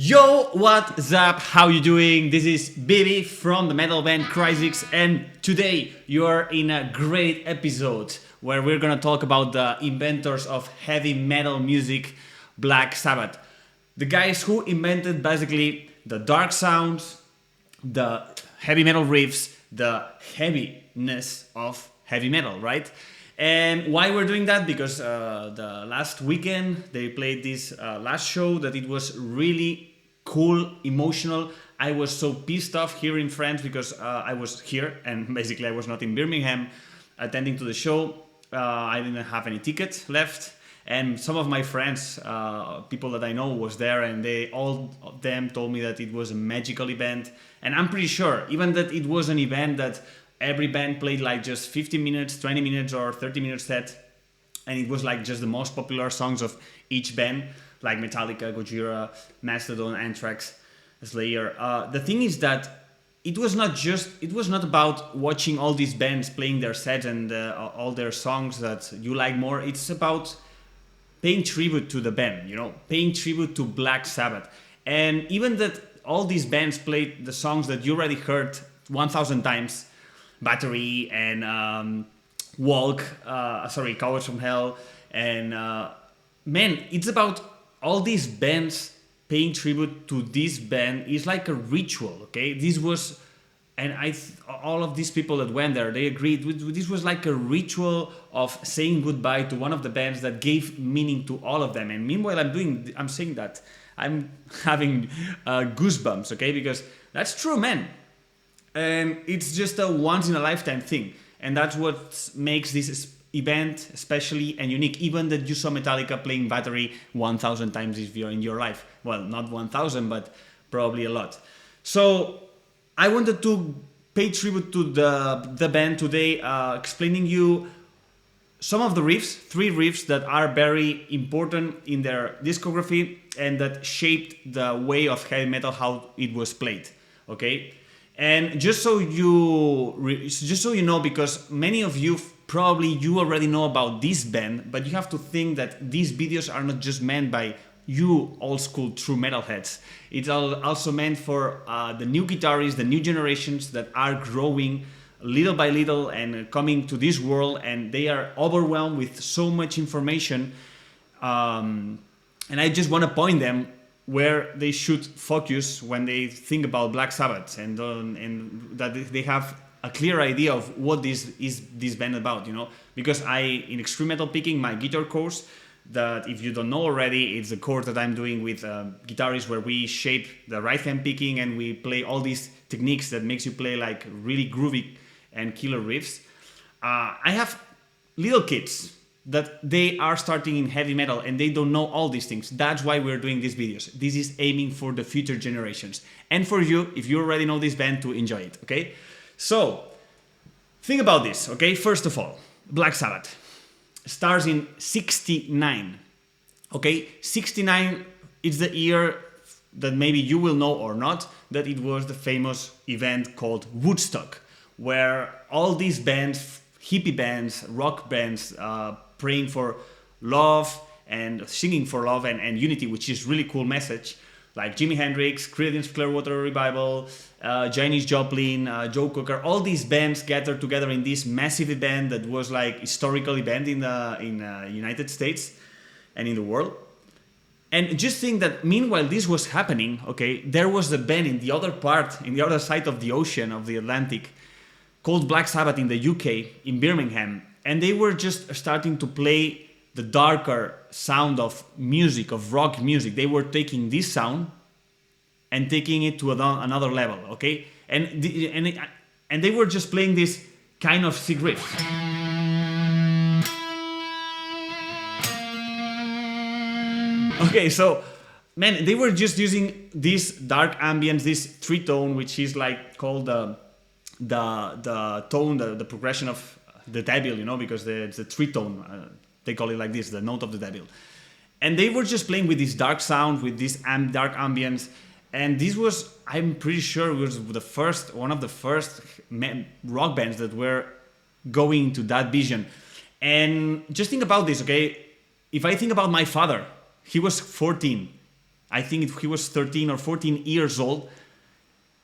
Yo, what's up? How you doing? This is Bibi from the metal band Cryzix, and today you are in a great episode where we're gonna talk about the inventors of heavy metal music, Black Sabbath. The guys who invented basically the dark sounds, the heavy metal riffs, the heaviness of heavy metal, right? And why we're doing that? Because the last weekend they played this last show that it was really cool, emotional. I was so pissed off here in France because I was here and basically I was not in Birmingham attending to the show. I didn't have any tickets left. And some of my friends, people that I know was there, and they all of them told me that it was a magical event. And I'm pretty sure, even that it was an event that every band played like just 15 minutes, 20 minutes or 30 minutes set. And it was like just the most popular songs of each band, like Metallica, Gojira, Mastodon, Anthrax, Slayer. The thing is that it was not about watching all these bands playing their sets and all their songs that you like more. It's about paying tribute to the band, paying tribute to Black Sabbath. And even that all these bands played the songs that you already heard 1,000 times, Battery and Walk, Cowards from Hell, and man, it's about all these bands paying tribute to this band. Is like a ritual, okay? This was, and all of these people that went there, they agreed this was like a ritual of saying goodbye to one of the bands that gave meaning to all of them. And meanwhile, I'm saying that I'm having goosebumps, okay? Because that's true, man. And it's just a once in a lifetime thing, and that's what makes this event specially and unique. Even that you saw Metallica playing Battery 1,000 times if you're in your life. Well, not 1,000, but probably a lot. So I wanted to pay tribute to the band today, explaining you some of the riffs, 3 riffs that are very important in their discography and that shaped the way of heavy metal, how it was played. Okay. And just so you know, because many of you probably you already know about this band, but you have to think that these videos are not just meant by you old school true metalheads. It's also meant for the new guitarists, the new generations that are growing little by little and coming to this world, and they are overwhelmed with so much information. And I just want to point them where they should focus when they think about Black Sabbath, and that they have a clear idea of what this band about, Because in extreme metal picking, my guitar course, that if you don't know already, it's the course that I'm doing with guitarists where we shape the right hand picking and we play all these techniques that makes you play like really groovy and killer riffs. I have little kids that they are starting in heavy metal and they don't know all these things. That's why we're doing these videos. This is aiming for the future generations. And for you, if you already know this band, to enjoy it, okay? So, think about this, okay? First of all, Black Sabbath starts in 69, okay? 69 is the year that maybe you will know or not, that it was the famous event called Woodstock, where all these bands, hippie bands, rock bands, praying for love and singing for love and unity, which is really cool message, like Jimi Hendrix, Creedence Clearwater Revival, Janis Joplin, Joe Cocker. All these bands gathered together in this massive event that was like historical event in the United States and in the world. And just think that meanwhile this was happening, okay, there was a band in the other side of the ocean, of the Atlantic, called Black Sabbath in the UK, in Birmingham. And they were just starting to play the darker sound of music, of rock music. They were taking this sound and taking it to another level, okay? And they were just playing this kind of sick riff. Okay, so, man, they were just using this dark ambience, this 3-tone, which is like called the tone, the progression of the devil, because it's a 3-tone. They call it like this, the note of the devil. And they were just playing with this dark sound, with this dark ambience. And this was, I'm pretty sure, was one of the first rock bands that were going to that vision. And just think about this, okay? If I think about my father, he was 14 I think he was 13 or 14 years old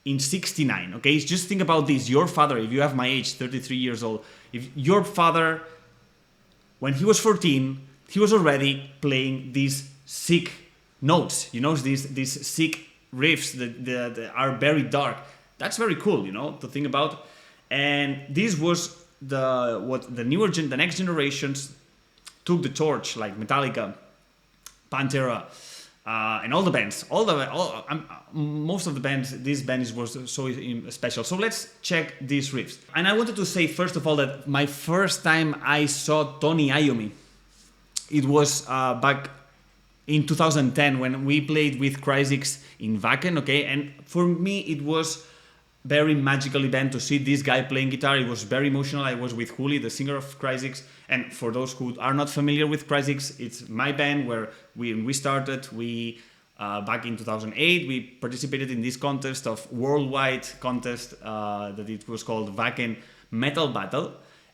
in 69, okay? Just think about this. Your father, if you have my age, 33 years old, if your father, when he was 14, he was already playing these sick notes, you know, these sick riffs that are very dark. That's very cool, you know, to think about. And this was the next generations took the torch, like Metallica, Pantera, and all the bands, most of the bands. This band was so special. So let's check these riffs. And I wanted to say first of all that my first time I saw Tony Iommi, it was back in 2010 when we played with Cryzix in Wacken, okay? And for me it was very magical event to see this guy playing guitar. It was very emotional. I was with Juli, the singer of Cryzix, and for those who are not familiar with Cryzix, it's my band where we started. Back in 2008, we participated in this contest of worldwide contest that it was called Wacken Metal Battle,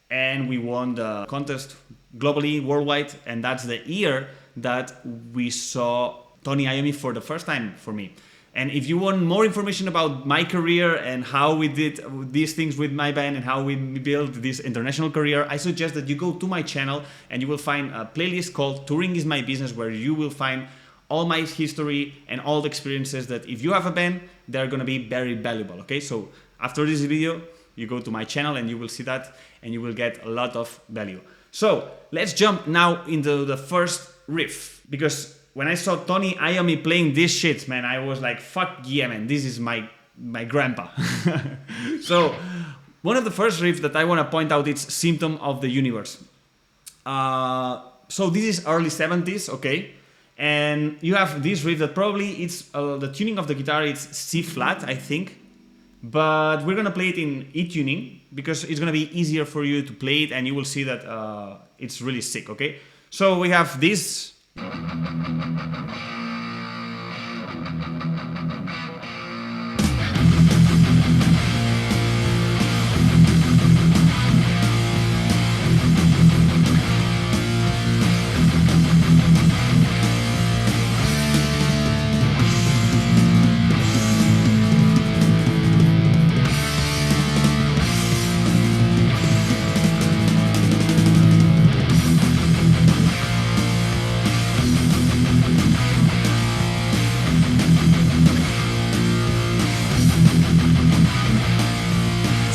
and we won the contest globally, worldwide, and that's the year that we saw Tony Iommi for the first time for me. And if you want more information about my career and how we did these things with my band and how we built this international career, I suggest that you go to my channel and you will find a playlist called Touring is My Business, where you will find all my history and all the experiences that if you have a band, they're going to be very valuable, okay? So after this video, you go to my channel and you will see that and you will get a lot of value. So let's jump now into the first riff, because when I saw Tony Iommi playing this shit, man, I was like, fuck yeah, man, this is my grandpa. So one of the first riffs that I want to point out is Symptom of the Universe. So this is early 70s, okay? And you have this riff that probably it's the tuning of the guitar, it's C flat, I think. But we're gonna play it in E tuning because it's gonna be easier for you to play it, and you will see that it's really sick, okay? So we have this.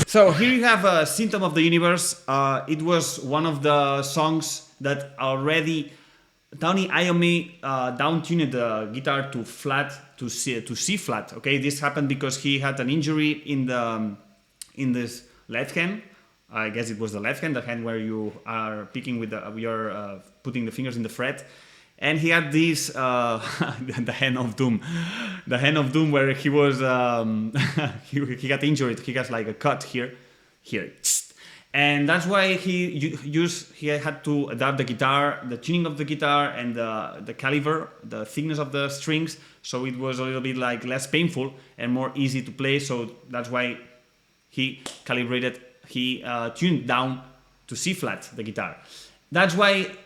So here you have a Symptom of the Universe. It was one of the songs that already Tony Iommi down-tuned the guitar to flat to C flat. Okay, this happened because he had an injury in this left hand. I guess it was the left hand, the hand where you are picking with you're putting the fingers in the fret. And he had this, the hand of doom, where he was, he got injured. He got like a cut here, and that's why he had to adapt the guitar, the tuning of the guitar, and the caliber, the thickness of the strings, so it was a little bit like less painful and more easy to play. So that's why he tuned down to C flat the guitar. That's why.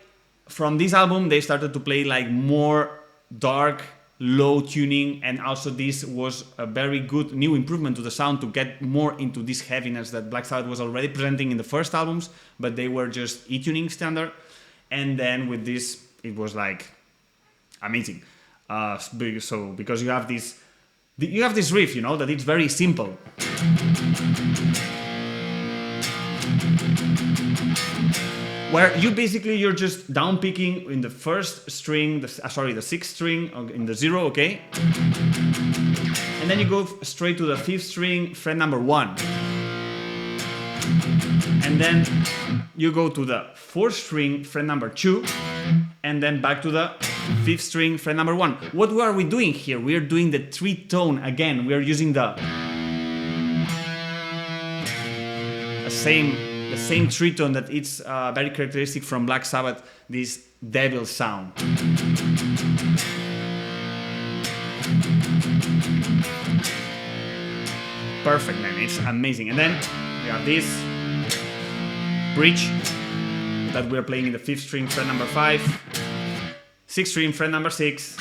From this album, they started to play like more dark, low tuning, and also this was a very good new improvement to the sound to get more into this heaviness that Black Sabbath was already presenting in the first albums, but they were just E-tuning standard. And then with this, it was like amazing. So because you have this riff, you know, that it's very simple. Where you're just down picking in the first string, the sixth string in the 0, okay? And then you go straight to the 5th string, fret number 1. And then you go to the 4th string, fret number 2, and then back to the 5th string, fret number 1. What are we doing here? We are doing the 3-tone again. We are using the same 3-tone that it's very characteristic from Black Sabbath, this devil sound. Perfect, man, it's amazing. And then we have this bridge that we're playing in the 5th string, fret number 5, 6th string, fret number 6,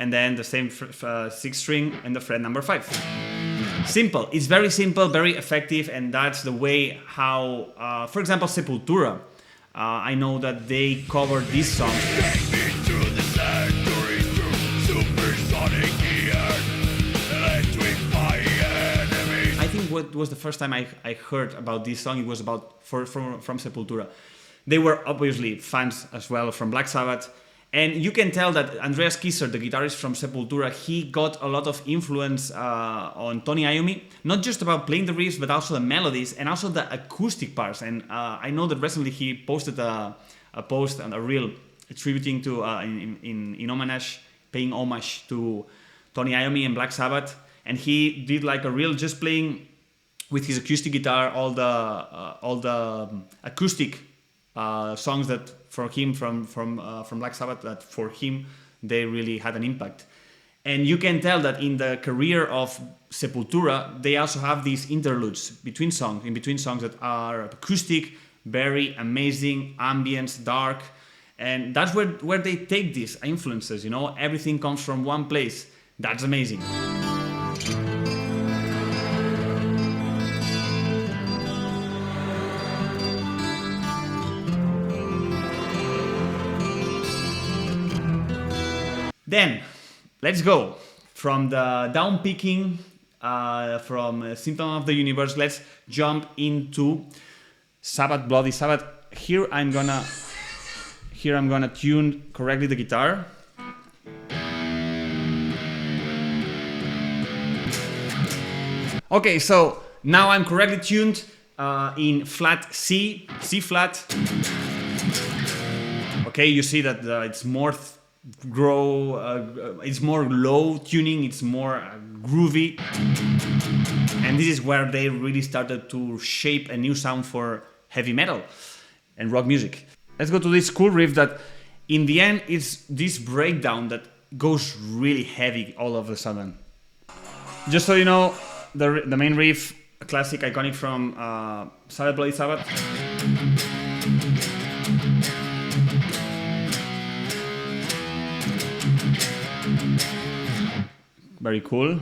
and then the same 6th string and the fret number 5. Simple. It's very simple, very effective, and that's the way how, for example, Sepultura, I know that they covered this song. I think what was the first time I heard about this song, it was about from Sepultura. They were obviously fans as well from Black Sabbath. And you can tell that Andreas Kisser, the guitarist from Sepultura, he got a lot of influence on Tony Iommi, not just about playing the riffs, but also the melodies and also the acoustic parts. And I know that recently he posted a post and a reel attributing to, in homage, paying homage to Tony Iommi and Black Sabbath. And he did like a reel just playing with his acoustic guitar all the acoustic songs that for him from Black Sabbath, that for him they really had an impact. And you can tell that in the career of Sepultura, they also have these interludes between songs that are acoustic, very amazing, ambience, dark, and that's where they take these influences. You know, everything comes from one place. That's amazing. Then, let's go from the down picking from Symptom of the Universe. Let's jump into Sabbath Bloody Sabbath. Here I'm gonna tune correctly the guitar. Okay, so now I'm correctly tuned in flat C flat. Okay, you see that it's more it's more low tuning, it's more groovy, and this is where they really started to shape a new sound for heavy metal and rock music. Let's go to this cool riff that in the end is this breakdown that goes really heavy all of a sudden. Just so you know, the main riff, a classic iconic from Sabbath Bloody Sabbath. Very cool.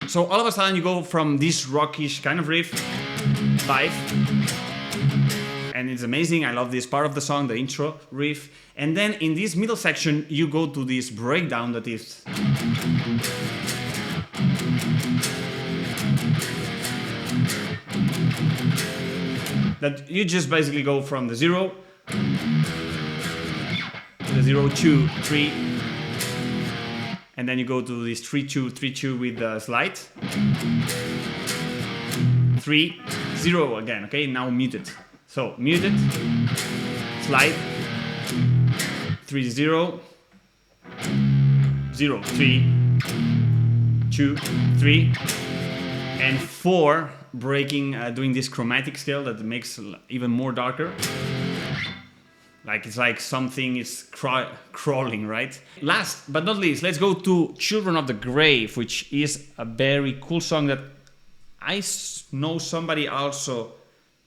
So all of a sudden you go from this rockish kind of riff vibe, and it's amazing. I love this part of the song, the intro riff, and then in this middle section you go to this breakdown that is that you just basically go from the 0 to the 0, 2, 3. And then you go to this 3-2, 3-2 with the slide. 3-0 again, okay? Now muted. So muted, slide, 3-0, 0, 3, 2, 3, and 4 breaking, doing this chromatic scale that makes even more darker. Like it's like something is crawling, right? Last but not least, let's go to Children of the Grave, which is a very cool song that I know somebody also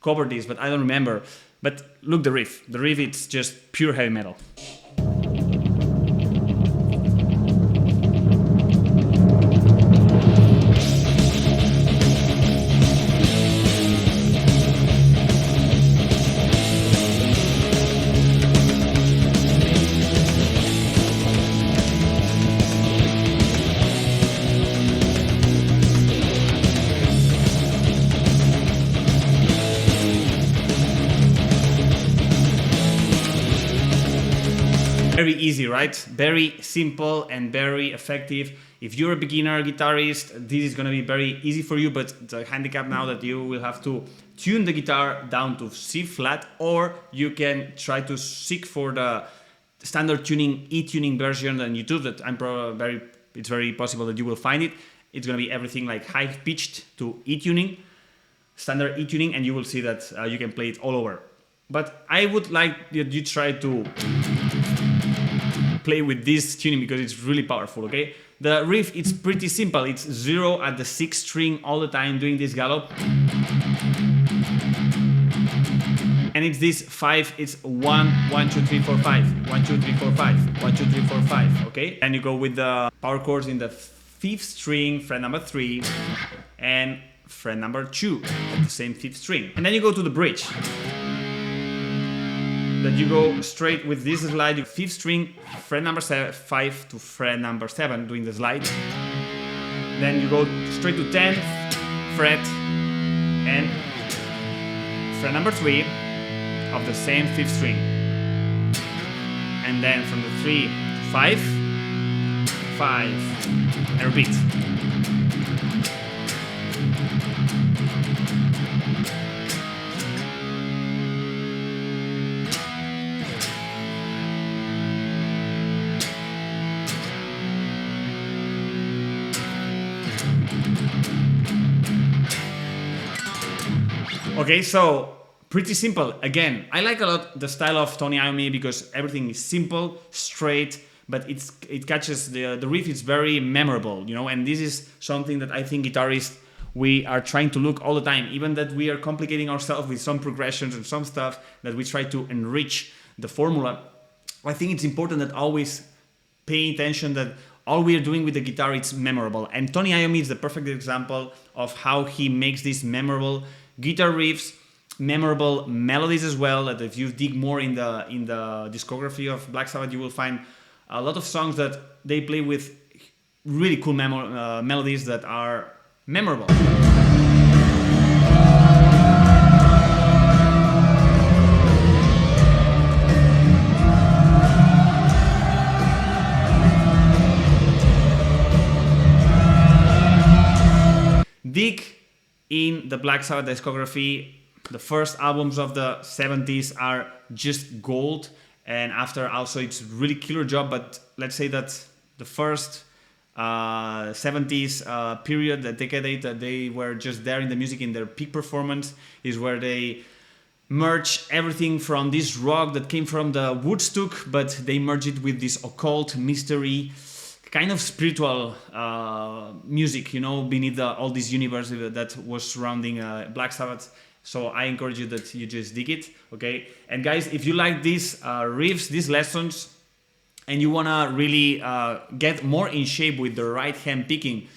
covered this, but I don't remember. But look, the riff. The riff, it's just pure heavy metal. Very easy, right? Very simple and very effective. If you're a beginner guitarist, this is gonna be very easy for you, but the handicap now that you will have to tune the guitar down to C flat, or you can try to seek for the standard tuning, E-tuning version on YouTube that it's very possible that you will find it. It's going to be everything like high-pitched to E-tuning, standard E-tuning, and you will see that you can play it all over. But I would like that you try to play with this tuning because it's really powerful, okay? The riff, it's pretty simple. It's 0 at the 6th string all the time doing this gallop. And it's this 5, it's 1, 1, 2, 3, 4, 5, 1, 2, 3, 4, 5, 1, 2, 3, 4, 5, okay? And you go with the power chords in the 5th string, fret number 3, and fret number 2 at the same 5th string. And then you go to the bridge. That you go straight with this slide, 5th string, fret number 5 to fret number 7, doing the slide. Then you go straight to 10th fret and fret number 3 of the same 5th string. And then from the 3 to 5, 5, and repeat. Okay, so pretty simple. Again, I like a lot the style of Tony Iommi because everything is simple, straight, but it catches the riff is very memorable, you know, and this is something that I think guitarists, we are trying to look all the time, even that we are complicating ourselves with some progressions and some stuff that we try to enrich the formula. I think it's important that always pay attention that all we are doing with the guitar is memorable. And Tony Iommi is the perfect example of how he makes these memorable guitar riffs, memorable melodies as well. That if you dig more in the discography of Black Sabbath, you will find a lot of songs that they play with really cool melodies that are memorable. Dig in the Black Sabbath discography. The first albums of the 70s are just gold, and after also it's really killer job, but let's say that the first 70s period, the decade that they were just there in the music in their peak performance is where they merge everything from this rock that came from the Woodstock, but they merge it with this occult mystery kind of spiritual music, you know, beneath all this universe that was surrounding Black Sabbath. So I encourage you that you just dig it, okay? And guys, if you like these riffs, these lessons, and you wanna really get more in shape with the right hand picking,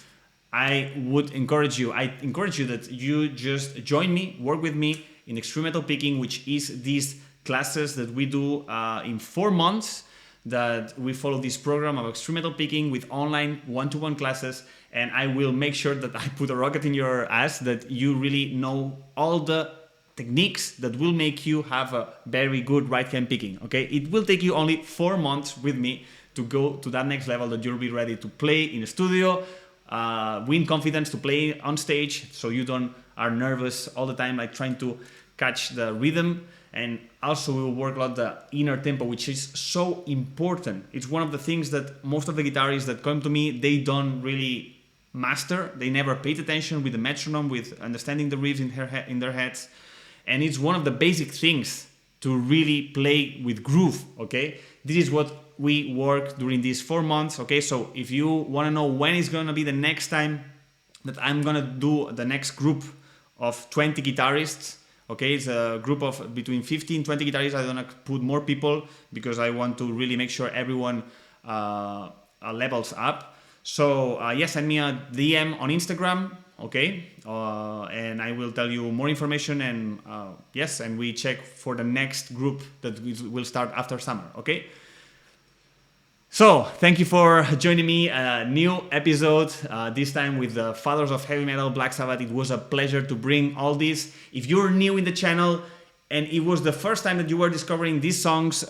I encourage you that you just join me, work with me in Extreme Metal Picking, which is these classes that we do in 4 months, that we follow this program of Extreme Metal Picking with online one-to-one classes, and I will make sure that I put a rocket in your ass, that you really know all the techniques that will make you have a very good right hand picking, okay? It will take you only 4 months with me to go to that next level, that you'll be ready to play in a studio, win confidence to play on stage, so you don't are nervous all the time, like trying to catch the rhythm. And also we will work a lot the inner tempo, which is so important. It's one of the things that most of the guitarists that come to me, they don't really master. They never paid attention with the metronome, with understanding the riffs in their heads. And it's one of the basic things to really play with groove, okay? This is what we work during these 4 months, okay? So if you want to know when is going to be the next time that I'm going to do the next group of 20 guitarists, okay, it's a group of between 15 and 20 guitarists. I don't want to put more people because I want to really make sure everyone levels up. So yes, send me a DM on Instagram, okay, and I will tell you more information. And yes, and we check for the next group that will start after summer, okay. So, thank you for joining me, a new episode, this time with the Fathers of Heavy Metal, Black Sabbath. It was a pleasure to bring all this. If you're new in the channel and it was the first time that you were discovering these songs,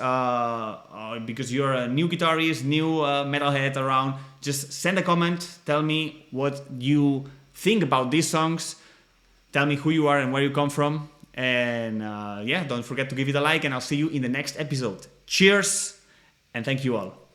because you're a new guitarist, new metalhead around, just send a comment, tell me what you think about these songs, tell me who you are and where you come from, and yeah, don't forget to give it a like, and I'll see you in the next episode. Cheers! and thank you all.